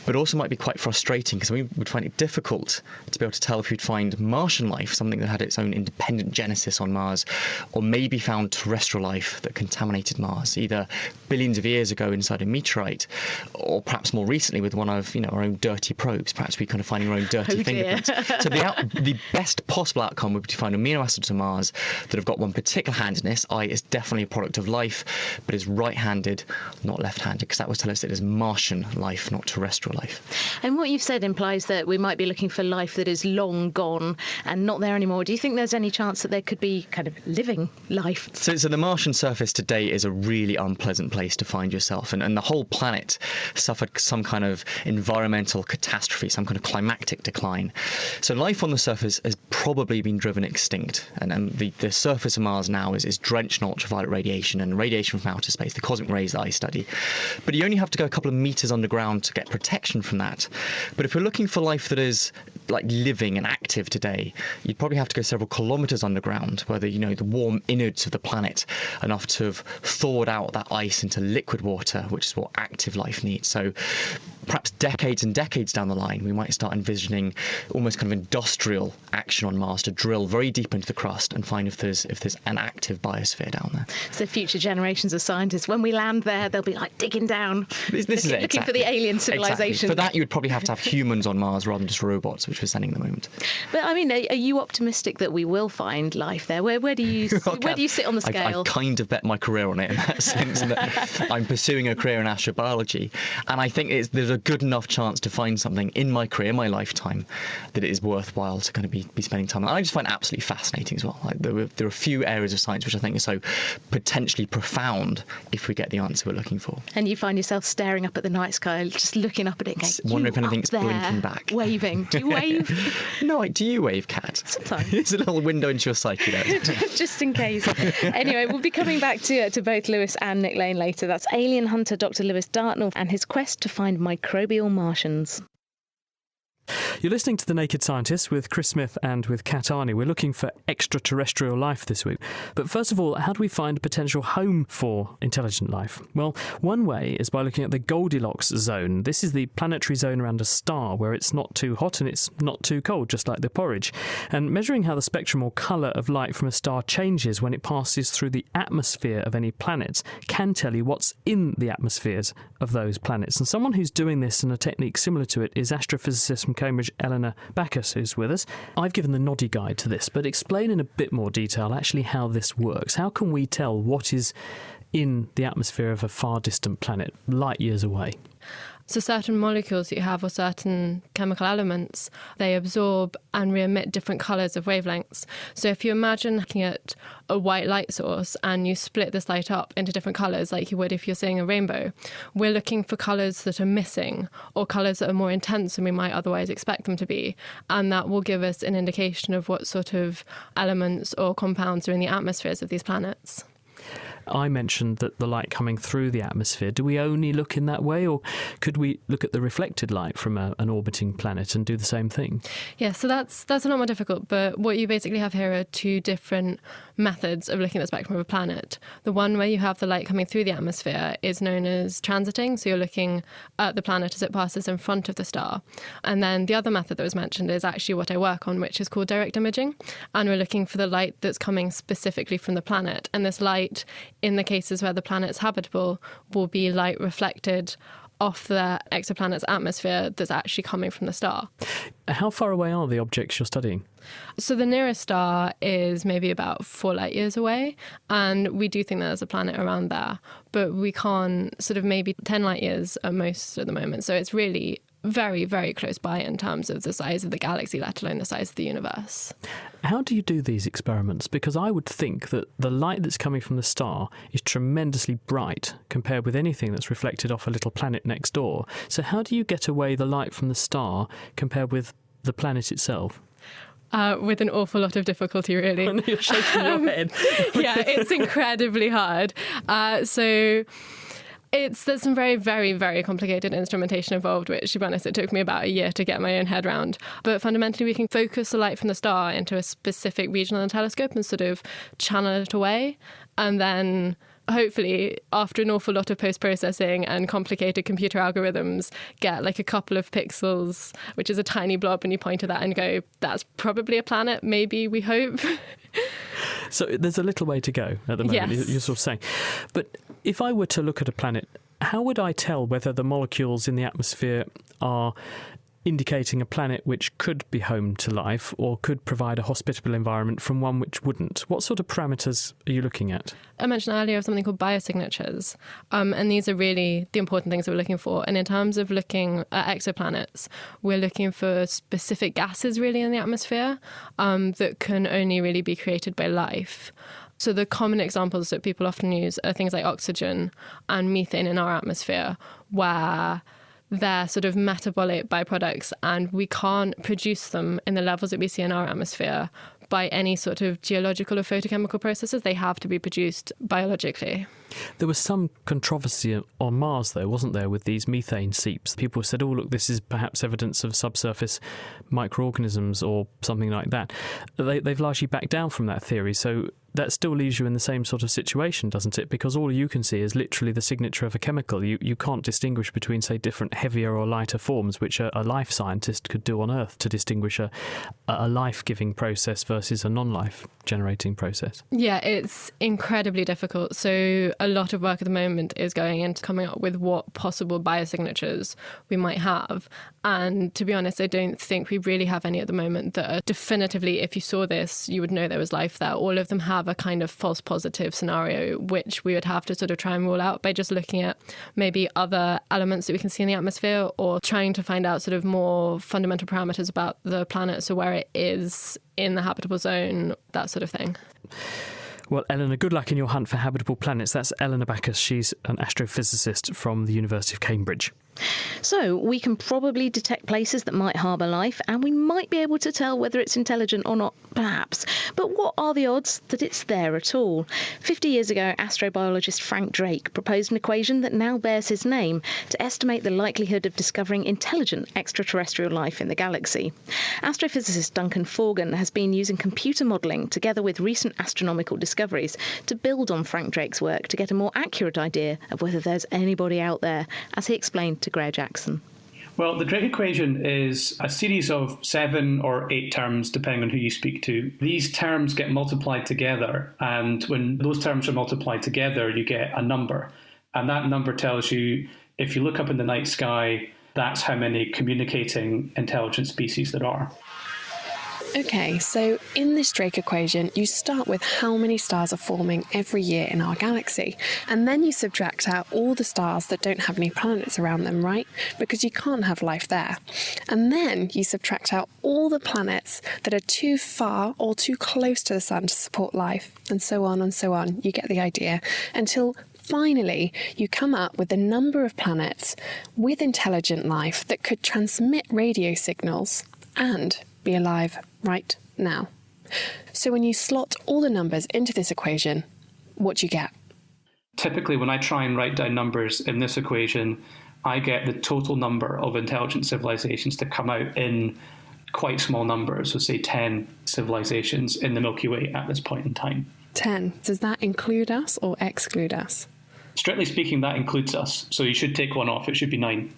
but also might be quite frustrating because we would find it difficult to be able to tell if we'd find Martian life, something that had its own independent genesis on Mars, or maybe found terrestrial life that contaminated Mars, either billions of years ago inside a meteorite, or perhaps more recently with one of our own dirty probes. Perhaps we kind of finding our own dirty fingerprints. So the best possible outcome would be to find amino acids on Mars that have got one particular handedness, i.e. is definitely a product of life, but is right-handed, not left-handed, because that would tell us it is Martian life, not terrestrial life. And what you've said implies that we might be looking for life that is long gone and not there anymore. Do you think there's any chance that there could be kind of living life? So the Martian surface today is a really unpleasant place to find yourself, and the whole planet suffered some kind of environmental catastrophe, some kind of climactic decline. So life on the surface has probably been driven extinct, and the surface of Mars now is drenched in ultraviolet radiation and radiation from outer space, the cosmic rays that I study. But you only have to go a couple of meters underground to get protection from that. But if you're looking for life that is like living and active today, you'd probably have to go several kilometers underground, where the warm innards of the planet enough to have thawed out that ice into liquid water, which is what active life needs. So perhaps decades and decades down the line, we might start envisioning almost kind of industrial action on Mars to drill very deep into the crust and find if there's an active biosphere down there. So future generations of scientists, when we land there, they'll be like digging down, looking for the alien civilization. Exactly. For that, you would probably have to have humans on Mars rather than just robots, which we're sending at the moment. But I mean, are you optimistic that we will find life there? Where do you sit on the scale? I've kind of bet my career on it in that sense, that I'm pursuing a career in astrobiology, and I think there's a good enough chance to find something in my career, my lifetime, that it is worthwhile to kind of be spending time on. I just find it absolutely fascinating as well. Like there are a few areas of science which I think are so potentially profound if we get the answer we're looking for. And you find yourself staring up at the night sky, just looking up at it, going, wondering if anything's blinking back, waving. Do you wave? No, do you wave, Kat? Sometimes. It's a little window into your psyche there. Just in case. Anyway, we'll be coming back to both Lewis and Nick Lane later. That's alien hunter Dr. Lewis Dartnell and his quest to find microbial Martians. You're listening to The Naked Scientists with Chris Smith and with Kat Arney. We're looking for extraterrestrial life this week. But first of all, how do we find a potential home for intelligent life? Well, one way is by looking at the Goldilocks zone. This is the planetary zone around a star where it's not too hot and it's not too cold, just like the porridge. And measuring how the spectrum or colour of light from a star changes when it passes through the atmosphere of any planets can tell you what's in the atmospheres of those planets. And someone who's doing this in a technique similar to it is astrophysicist from Cambridge, Eleanor Backus, who's with us. I've given the noddy guide to this, but explain in a bit more detail actually how this works. How can we tell what is in the atmosphere of a far distant planet, light years away? So certain molecules that you have, or certain chemical elements, they absorb and re-emit different colours of wavelengths. So if you imagine looking at a white light source and you split this light up into different colours like you would if you're seeing a rainbow, we're looking for colours that are missing or colours that are more intense than we might otherwise expect them to be. And that will give us an indication of what sort of elements or compounds are in the atmospheres of these planets. I mentioned that the light coming through the atmosphere, do we only look in that way, or could we look at the reflected light from an orbiting planet and do the same thing? Yeah, so that's a lot more difficult, but what you basically have here are two different methods of looking at the spectrum of a planet. The one where you have the light coming through the atmosphere is known as transiting, so you're looking at the planet as it passes in front of the star. And then the other method that was mentioned is actually what I work on, which is called direct imaging, and we're looking for the light that's coming specifically from the planet. And this light, in the cases where the planet's habitable, will be light reflected off the exoplanet's atmosphere that's actually coming from the star. How far away are the objects you're studying? So the nearest star is maybe about 4 light years away, and we do think there's a planet around there, but we can't, sort of maybe 10 light years at most at the moment. So it's really very, very close by in terms of the size of the galaxy, let alone the size of the universe. How do you do these experiments? Because I would think that the light that's coming from the star is tremendously bright compared with anything that's reflected off a little planet next door. So how do you get away the light from the star compared with the planet itself? With an awful lot of difficulty, really. You're shaking your head. Yeah, it's incredibly hard. So there's some very, very, very complicated instrumentation involved, which, to be honest, it took me about a year to get my own head around. But fundamentally, we can focus the light from the star into a specific region on the telescope and sort of channel it away. And then hopefully, after an awful lot of post-processing and complicated computer algorithms, get like a couple of pixels, which is a tiny blob, and you point to that and go, that's probably a planet, maybe, we hope. So there's a little way to go at the moment, yes. You're sort of saying. But if I were to look at a planet, how would I tell whether the molecules in the atmosphere are indicating a planet which could be home to life or could provide a hospitable environment from one which wouldn't? What sort of parameters are you looking at? I mentioned earlier of something called biosignatures, and these are really the important things that we're looking for. And in terms of looking at exoplanets, we're looking for specific gases really in the atmosphere that can only really be created by life. So the common examples that people often use are things like oxygen and methane in our atmosphere, where they're sort of metabolic byproducts and we can't produce them in the levels that we see in our atmosphere by any sort of geological or photochemical processes. They have to be produced biologically. There was some controversy on Mars, though, wasn't there, with these methane seeps? People said, oh, look, this is perhaps evidence of subsurface microorganisms or something like that. They've largely backed down from that theory, so that still leaves you in the same sort of situation, doesn't it? Because all you can see is literally the signature of a chemical. You can't distinguish between, say, different heavier or lighter forms, which a life scientist could do on Earth to distinguish a life-giving process versus a non-life generating process. Yeah, it's incredibly difficult. So a lot of work at the moment is going into coming up with what possible biosignatures we might have. And to be honest, I don't think we really have any at the moment that are definitively, if you saw this, you would know there was life there. All of them have a kind of false positive scenario, which we would have to sort of try and rule out by just looking at maybe other elements that we can see in the atmosphere, or trying to find out sort of more fundamental parameters about the planet, so where it is in the habitable zone, that sort of thing. Well, Eleanor, good luck in your hunt for habitable planets. That's Eleanor Backus. She's an astrophysicist from the University of Cambridge. So we can probably detect places that might harbour life, and we might be able to tell whether it's intelligent or not, perhaps. But what are the odds that it's there at all? 50 years ago, astrobiologist Frank Drake proposed an equation that now bears his name to estimate the likelihood of discovering intelligent extraterrestrial life in the galaxy. Astrophysicist Duncan Forgan has been using computer modelling together with recent astronomical discoveries to build on Frank Drake's work to get a more accurate idea of whether there's anybody out there, as he explained to Greer Jackson. Well, the Drake equation is a series of 7 or 8 terms, depending on who you speak to. These terms get multiplied together, and when those terms are multiplied together, you get a number. And that number tells you, if you look up in the night sky, that's how many communicating intelligent species there are. Okay, so in this Drake equation, you start with how many stars are forming every year in our galaxy, and then you subtract out all the stars that don't have any planets around them, right? Because you can't have life there. And then you subtract out all the planets that are too far or too close to the sun to support life, and so on and so on. You get the idea. Until finally, you come up with the number of planets with intelligent life that could transmit radio signals and be alive right now. So when you slot all the numbers into this equation, what do you get? Typically, when I try and write down numbers in this equation, I get the total number of intelligent civilizations to come out in quite small numbers, so say 10 civilizations in the Milky Way at this point in time. 10. Does that include us or exclude us? Strictly speaking, that includes us, so you should take one off. It should be 9.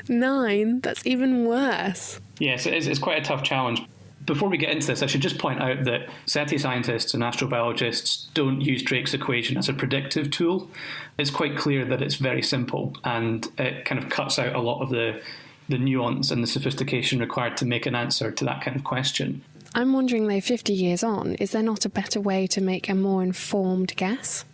9? That's even worse. Yes, it's quite a tough challenge. Before we get into this, I should just point out that SETI scientists and astrobiologists don't use Drake's equation as a predictive tool. It's quite clear that it's very simple, and it kind of cuts out a lot of the nuance and the sophistication required to make an answer to that kind of question. I'm wondering, though, 50 years on, is there not a better way to make a more informed guess?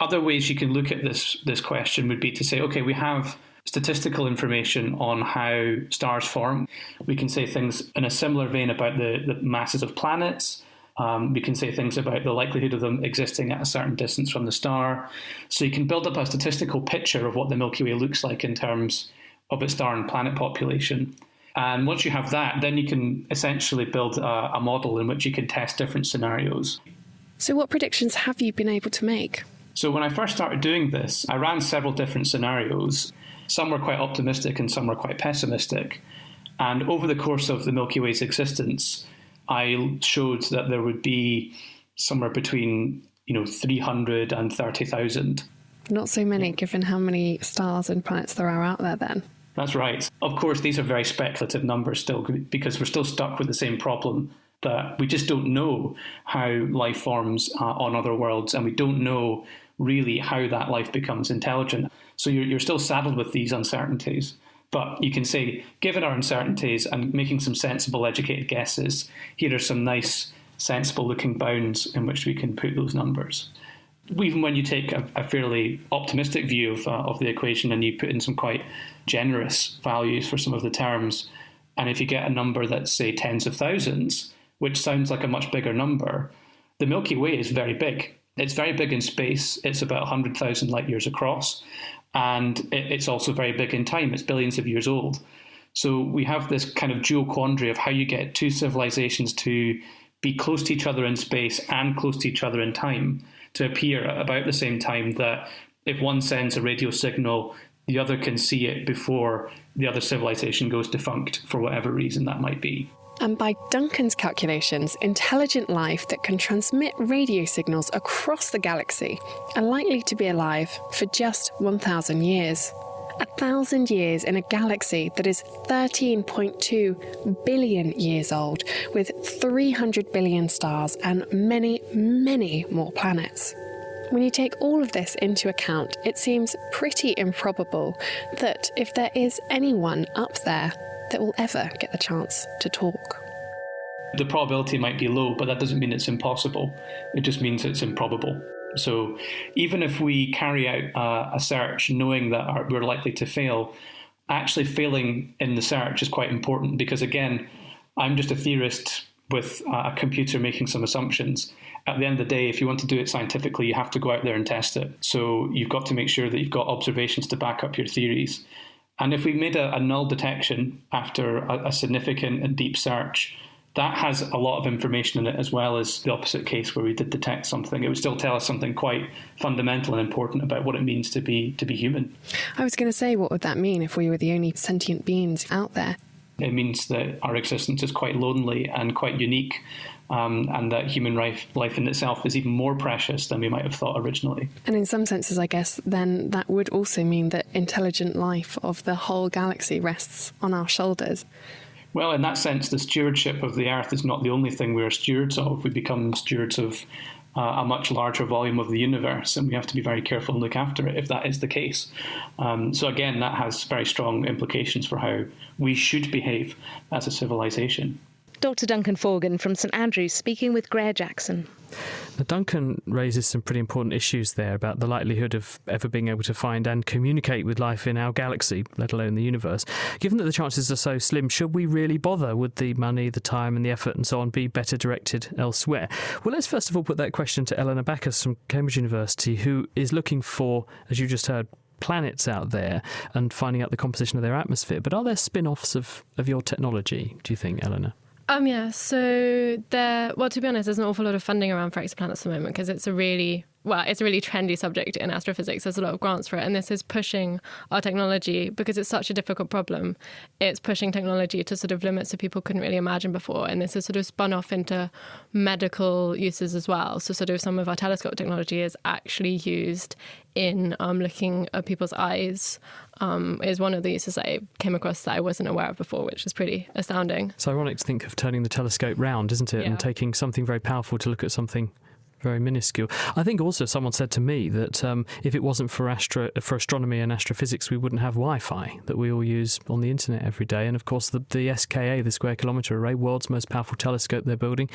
Other ways you can look at this question would be to say, okay, we have statistical information on how stars form. We can say things in a similar vein about the masses of planets. We can say things about the likelihood of them existing at a certain distance from the star. So you can build up a statistical picture of what the Milky Way looks like in terms of its star and planet population. And once you have that, then you can essentially build a model in which you can test different scenarios. So what predictions have you been able to make? So when I first started doing this, I ran several different scenarios. Some were quite optimistic and some were quite pessimistic. And over the course of the Milky Way's existence, I showed that there would be somewhere between 330,000. Not so many, given how many stars and planets there are out there then. That's right. Of course, these are very speculative numbers still, because we're still stuck with the same problem that we just don't know how life forms on other worlds, and we don't know really how that life becomes intelligent. So you're still saddled with these uncertainties. But you can say, given our uncertainties and making some sensible, educated guesses, here are some nice, sensible-looking bounds in which we can put those numbers. Even when you take a fairly optimistic view of the equation and you put in some quite generous values for some of the terms, and if you get a number that's, say, tens of thousands, which sounds like a much bigger number, the Milky Way is very big. It's very big in space. It's about 100,000 light years across. And it's also very big in time. It's billions of years old. So we have this kind of dual quandary of how you get two civilizations to be close to each other in space and close to each other in time to appear at about the same time, that if one sends a radio signal, the other can see it before the other civilization goes defunct for whatever reason that might be. And by Duncan's calculations, intelligent life that can transmit radio signals across the galaxy are likely to be alive for just 1,000 years. 1,000 years in a galaxy that is 13.2 billion years old, with 300 billion stars and many, many more planets. When you take all of this into account, it seems pretty improbable that if there is anyone up there that will ever get the chance to talk. The probability might be low, but that doesn't mean it's impossible. It just means it's improbable. So even if we carry out a search knowing that we're likely to fail, actually failing in the search is quite important, because, again, I'm just a theorist with a computer making some assumptions. At the end of the day, if you want to do it scientifically, you have to go out there and test it. So you've got to make sure that you've got observations to back up your theories. And if we made a null detection after a significant and deep search, that has a lot of information in it, as well as the opposite case where we did detect something. It would still tell us something quite fundamental and important about what it means to be human. I was going to say, what would that mean if we were the only sentient beings out there? It means that our existence is quite lonely and quite unique, and that human life in itself is even more precious than we might have thought originally. And in some senses, I guess, then that would also mean that intelligent life of the whole galaxy rests on our shoulders. Well, in that sense, the stewardship of the Earth is not the only thing we're stewards of. We become stewards of a much larger volume of the universe, and we have to be very careful and look after it if that is the case. So again, that has very strong implications for how we should behave as a civilization. Dr. Duncan Forgan from St Andrews speaking with Greer Jackson. Now, Duncan raises some pretty important issues there about the likelihood of ever being able to find and communicate with life in our galaxy, let alone the universe. Given that the chances are so slim, should we really bother? Would the money, the time and the effort and so on be better directed elsewhere? Well, let's first of all put that question to Eleanor Backus from Cambridge University, who is looking for, as you just heard, planets out there and finding out the composition of their atmosphere. But are there spin-offs of your technology, do you think, Eleanor? Yeah, so to be honest, there's an awful lot of funding around for exoplanets at the moment, because it's a really trendy subject in astrophysics. There's a lot of grants for it, and this is pushing our technology, because it's such a difficult problem. It's pushing technology to sort of limits that people couldn't really imagine before, and this has sort of spun off into medical uses as well. So sort of some of our telescope technology is actually used in looking at people's eyes. Is one of the uses I came across that I wasn't aware of before, which is pretty astounding. It's ironic to think of turning the telescope round, isn't it? Yeah. And taking something very powerful to look at something very minuscule. I think also someone said to me that if it wasn't for astronomy and astrophysics, we wouldn't have Wi-Fi that we all use on the internet every day. And of course, the SKA, the Square Kilometre Array, world's most powerful telescope they're building,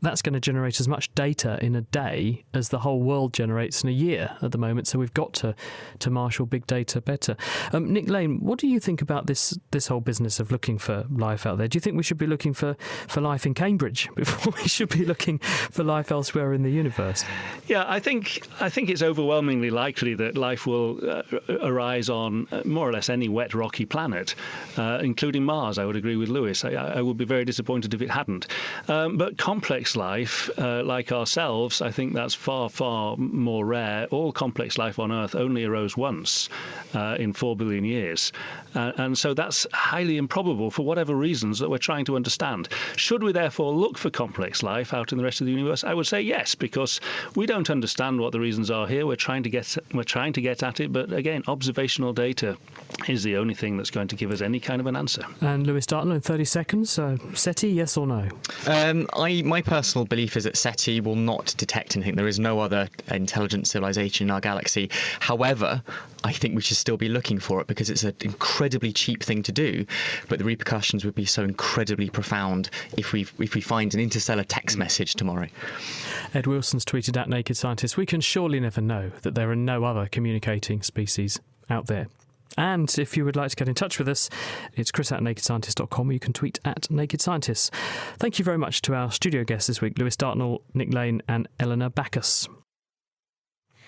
that's going to generate as much data in a day as the whole world generates in a year at the moment. So we've got to marshal big data better. Nick Lane, what do you think about this whole business of looking for life out there? Do you think we should be looking for life in Cambridge before we should be looking for life elsewhere in the universe? Yeah, I think it's overwhelmingly likely that life will arise on more or less any wet, rocky planet, including Mars. I would agree with Lewis. I would be very disappointed if it hadn't. But complex life, like ourselves, I think that's far, far more rare. All complex life on Earth only arose once in 4 billion years. And so that's highly improbable for whatever reasons that we're trying to understand. Should we therefore look for complex life out in the rest of the universe? I would say yes, because because we don't understand what the reasons are here. We're trying to get at it, but again, observational data is the only thing that's going to give us any kind of an answer. And Lewis Dartnell, in 30 seconds, SETI, yes or no? My personal belief is that SETI will not detect anything. There is no other intelligent civilization in our galaxy. However, I think we should still be looking for it because it's an incredibly cheap thing to do, but the repercussions would be so incredibly profound if we find an interstellar text message tomorrow. Ed Wilson's tweeted at Naked Scientists, we can surely never know that there are no other communicating species out there. And if you would like to get in touch with us, it's chris@nakedscientist.com, or you can tweet at Naked Scientists. Thank you very much to our studio guests this week, Lewis Dartnell, Nick Lane and Eleanor Backus.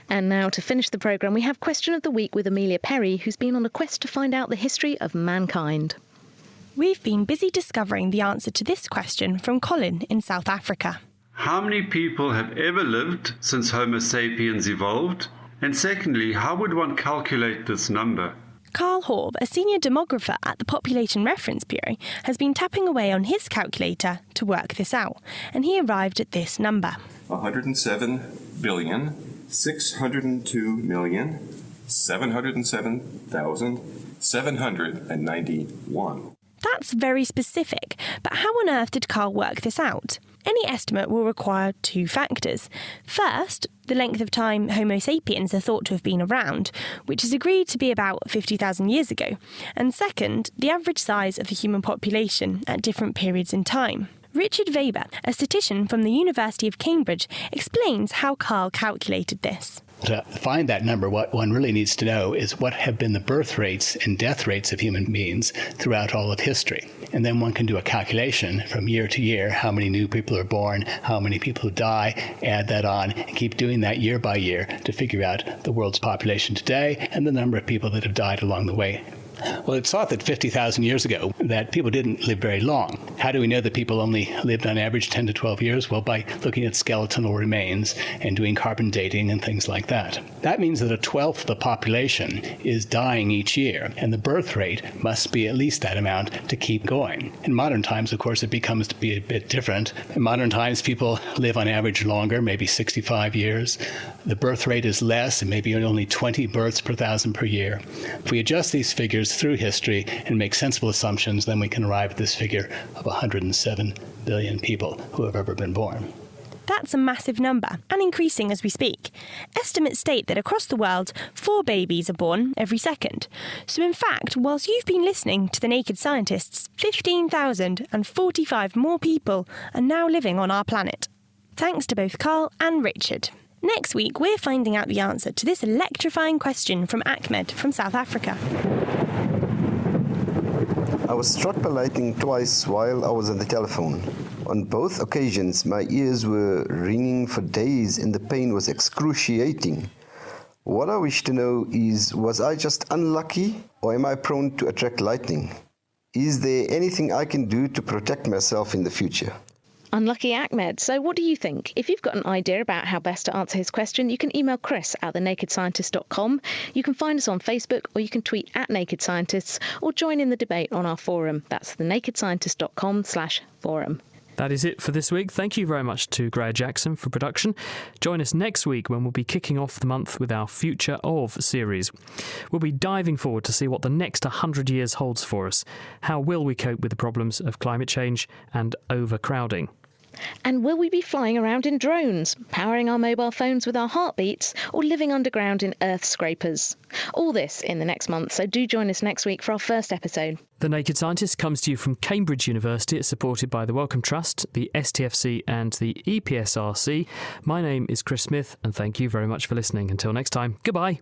And now, to finish the programme, we have Question of the Week with Amelia Perry, who's been on a quest to find out the history of mankind. We've been busy discovering the answer to this question from Colin in South Africa. How many people have ever lived since Homo sapiens evolved? And secondly, how would one calculate this number? Carl Horb, a senior demographer at the Population Reference Bureau, has been tapping away on his calculator to work this out, and he arrived at this number. 107,602,707,791. That's very specific, but how on earth did Carl work this out? Any estimate will require two factors. First, the length of time Homo sapiens are thought to have been around, which is agreed to be about 50,000 years ago. And second, the average size of the human population at different periods in time. Richard Weber, a statistician from the University of Cambridge, explains how Carl calculated this. To find that number, what one really needs to know is what have been the birth rates and death rates of human beings throughout all of history. And then one can do a calculation from year to year, how many new people are born, how many people die, add that on, and keep doing that year by year to figure out the world's population today and the number of people that have died along the way. Well, it's thought that 50,000 years ago that people didn't live very long. How do we know that people only lived on average 10 to 12 years? Well, by looking at skeletal remains and doing carbon dating and things like that. That means that 1/12 of the population is dying each year, and the birth rate must be at least that amount to keep going. In modern times, of course, it becomes to be a bit different. In modern times, people live on average longer, maybe 65 years. The birth rate is less, and maybe only 20 births per thousand per year. If we adjust these figures through history and make sensible assumptions, then we can arrive at this figure of 107 billion people who have ever been born. That's a massive number, and increasing as we speak. Estimates state that across the world, 4 babies are born every second. So in fact, whilst you've been listening to The Naked Scientists, 15,045 more people are now living on our planet. Thanks to both Carl and Richard. Next week, we're finding out the answer to this electrifying question from Ahmed from South Africa. I was struck by lightning twice while I was on the telephone. On both occasions, my ears were ringing for days and the pain was excruciating. What I wish to know is, was I just unlucky or am I prone to attract lightning? Is there anything I can do to protect myself in the future? Unlucky Ahmed. So what do you think? If you've got an idea about how best to answer his question, you can email chris@thenakedscientist.com. You can find us on Facebook, or you can tweet at Naked Scientists, or join in the debate on our forum. That's thenakedscientist.com/forum. That is it for this week. Thank you very much to Greer Jackson for production. Join us next week when we'll be kicking off the month with our Future Of series. We'll be diving forward to see what the next 100 years holds for us. How will we cope with the problems of climate change and overcrowding? And will we be flying around in drones, powering our mobile phones with our heartbeats, or living underground in earth scrapers? All this in the next month, so do join us next week for our first episode. The Naked Scientist comes to you from Cambridge University. It's supported by the Wellcome Trust, the STFC and the EPSRC. My name is Chris Smith, and thank you very much for listening. Until next time, goodbye.